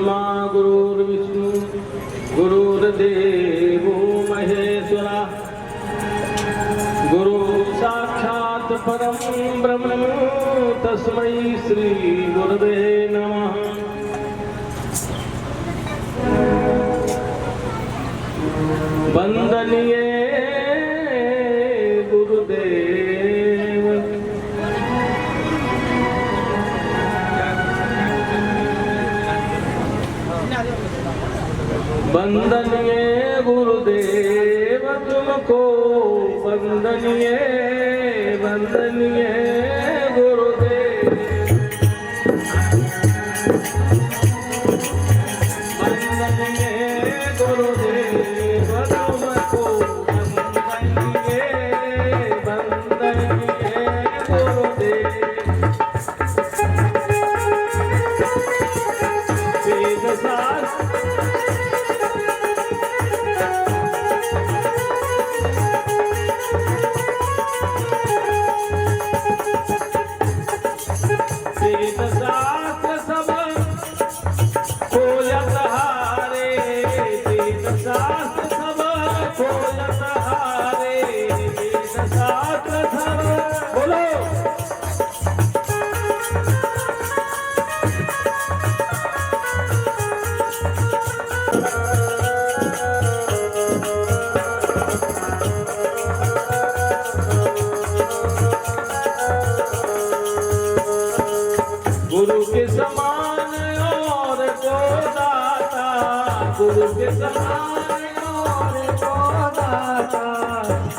गुरुर्ब्रह्मा गुरुर्विष्णु गुरुर्देवो महेश्वरा गुरु साक्षात् परम ब्रह्म तस्मै श्री गुरुवे नमः। वंदनीय गुरुदेव वंदनीय गुरुदेव तुमको वंदनीय वंदनीय गुरुदेव वंदनीय गुरुदेव तुमको वंदनीय वंदनीय गुरुदेव। वेद शास्त्र गुरु के समान और को दाता गुरु के समान और को दाता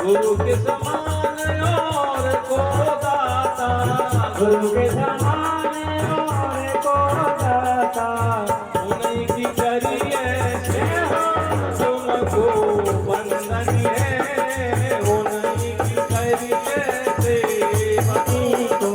गुरु के समान और को दाता गुरु के समान और को दाता उन्हीं की करिए तुमको वंदनीय उन्हीं की करिए को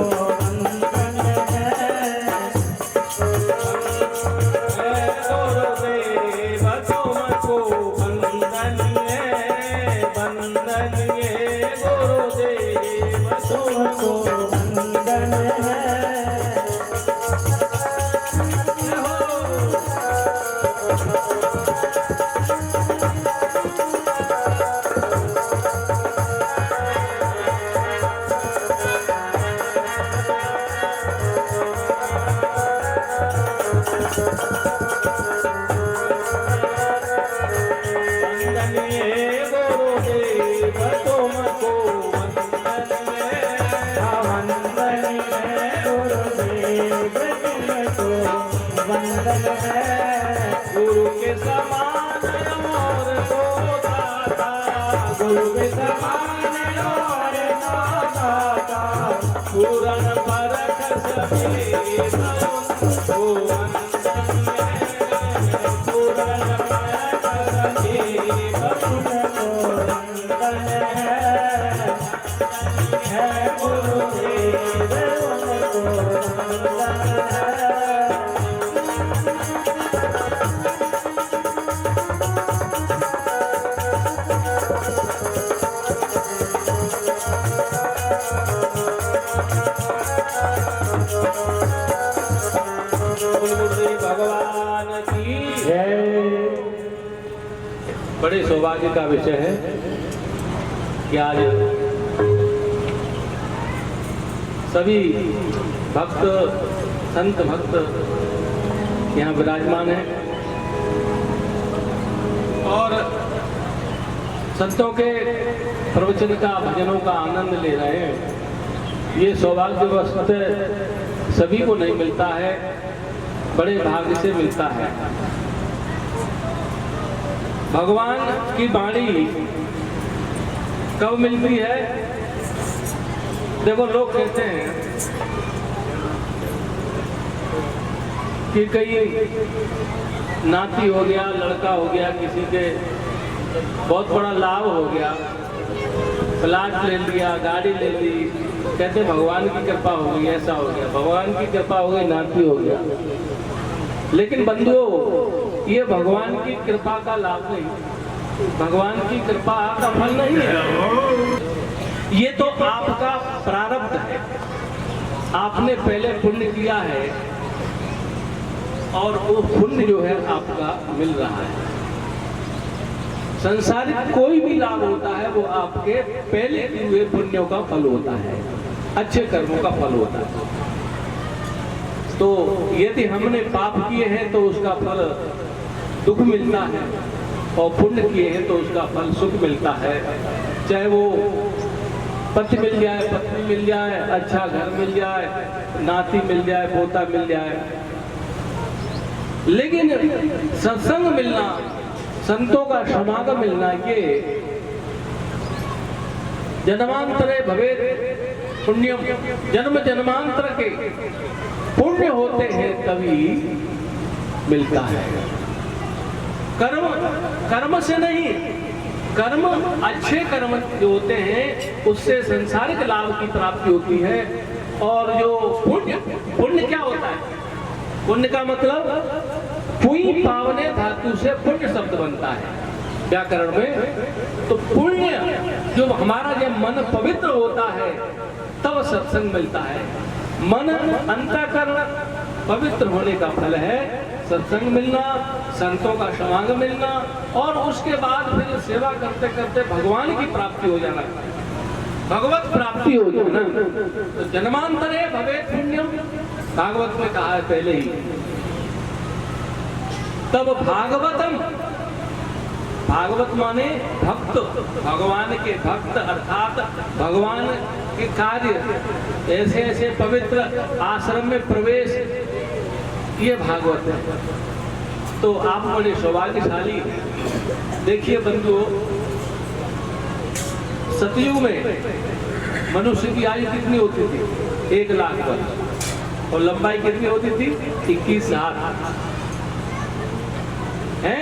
गुरु के समान और को दाता गुरु के समान और को दाता पूरन परख सभी पूरन परख सभी है गुरुदेव भगवान की जय। बड़े सौभाग्य का विषय है कि आज सभी भक्त संत भक्त यहाँ विराजमान हैं और संतों के प्रवचन का भजनों का आनंद ले रहे हैं। ये सौभाग्य वस्तु सभी को नहीं मिलता है, बड़े भाग्य से मिलता है। भगवान की वाणी कब मिलती है? देखो लोग कहते हैं कि कहीं नाती हो गया, लड़का हो गया, किसी के बहुत बड़ा लाभ हो गया, प्लाट ले लिया, गाड़ी ले ली, कहते भगवान की कृपा हो गई, ऐसा हो गया, भगवान की कृपा हो गई, नाती हो गया। लेकिन बंधुओं, ये भगवान की कृपा का लाभ नहीं, भगवान की कृपा का फल नहीं है, ये तो आपका प्रारब्ध है। आपने पहले पुण्य किया है और वो पुण्य जो है आपका मिल रहा है। संसारिक कोई भी लाभ होता है वो आपके पहले किए हुए पुण्यों का फल होता है, अच्छे कर्मों का फल होता है। तो यदि हमने पाप किए हैं तो उसका फल दुख मिलता है, और पुण्य किए हैं तो उसका फल सुख मिलता है। चाहे वो पति मिल जाए, पत्नी मिल जाए, अच्छा घर मिल जाए, नाती मिल जाए, पोता मिल जाए, लेकिन सत्संग मिलना, संतों का समागम मिलना, ये जन्मांतरे भवेत् पुण्यम, जन्म जन्मांतर के पुण्य होते हैं तभी मिलता है। कर्म कर्म से नहीं, कर्म अच्छे कर्म जो होते हैं उससे संसारिक लाभ की प्राप्ति होती है। और जो पुण्य, पुण्य क्या होता है? पुण्य का मतलब पुई पावने धातु से पुण्य शब्द बनता है व्याकरण में। तो पुण्य जो हमारा जब मन पवित्र होता है तब सत्संग मिलता है। मन अंतःकरण पवित्र होने का फल है सत्संग मिलना, संतों का समागम मिलना, और उसके बाद फिर सेवा करते करते भगवान की प्राप्ति हो जाना, भगवत प्राप्ति हो जाना। तो जन्मांतरे भवेत् पुण्यम, भागवत में कहा है पहले ही। तब भागवतम, भागवत माने भक्त, भगवान के भक्त, अर्थात भगवान के कार्य, ऐसे ऐसे पवित्र आश्रम में प्रवेश, ये भागवत है। तो आप बड़े सौभाग्यशाली। देखिए बंधुओं, सतयुग में मनुष्य की आयु कितनी होती थी? 1 लाख वर्ष, और लंबाई कितनी होती थी? 21 हाथ है।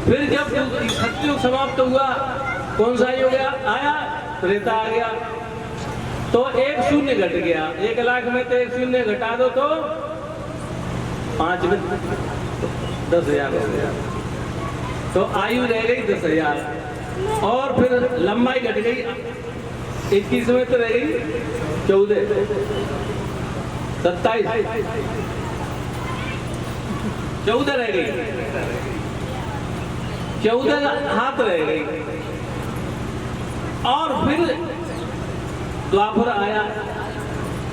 फिर जब सतयुग समाप्त हुआ, कौन सा युग आया? त्रेता आ गया। तो 1 शून्य घट गया। 1 लाख में तो 1 शून्य घटा दो तो 5 में 10,000 हो गया। तो आयु रह गई 10,000, और फिर लंबाई घट गई 21 में तो रह गई 14, 27, 14 रह गई, 14 हाथ रह गई। और फिर द्वापर आया,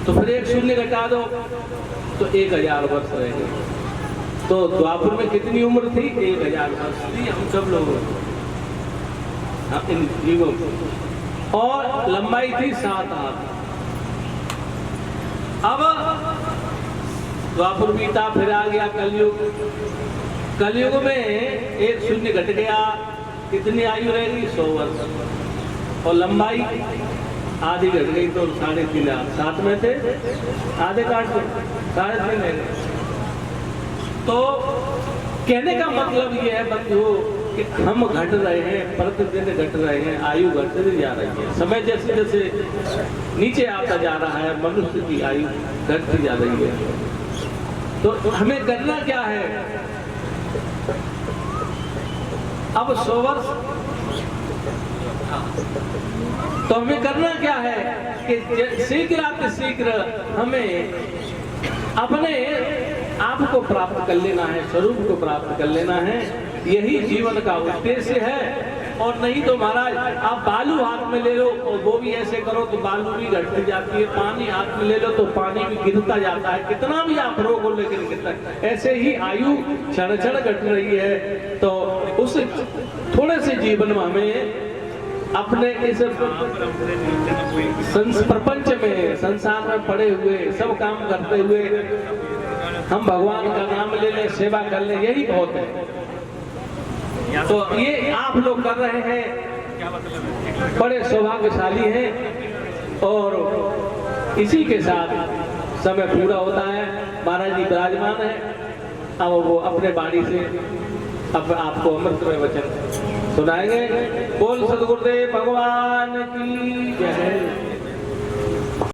तो फिर 1 शून्य घटा दो तो 1000 वर्ष रह गए। तो द्वापर में कितनी उम्र थी? 1000 वर्ष थी हम सब लोगों इन युगों की, और लंबाई थी 7 हाथ। अब द्वापर बीता, फिर आ गया कलयुग। कलयुग में 1 शून्य घट गया, कितनी आयु रह गई? 100 वर्ष, और लंबाई आधी घट गई तो 3.5 हाथ। 7 में थे, आधे काट दो, 3.5 रह गए। तो कहने का मतलब ये है बंधुओं कि हम घट रहे हैं, प्रतिदिन घट रहे हैं, आयु घटती जा रही है। समय जैसे जैसे नीचे आता जा रहा है, मनुष्य की आयु घटती जा रही है। तो हमें करना क्या है? अब 100 वर्ष, तो हमें करना क्या है कि शीघ्र हमें अपने आप को प्राप्त कर लेना है, स्वरूप को प्राप्त कर लेना है। यही जीवन का उद्देश्य है। और नहीं तो महाराज आप बालू हाथ में ले लो और वो भी ऐसे करो तो बालू भी घटती जाती है, पानी हाथ में ले लो तो पानी भी गिरता जाता है, कितना भी आप रोको लेकिन गिरता है। ऐसे ही आयु क्षण क्षण घट रही है। तो उस थोड़े से जीवन में हमें अपने इस प्रपंच में, संसार में पड़े हुए सब काम करते हुए हम भगवान का नाम ले लें, सेवा कर लें, यही बहुत है। तो ये आप लोग कर रहे हैं, बड़े सौभाग्यशाली हैं। और इसी के साथ समय पूरा होता है। महाराज जी विराजमान है, अब वो अपने वाणी से अब आपको अमृतमय वचन सुनाएंगे। बोल सद्गुरुदेव भगवान की जय।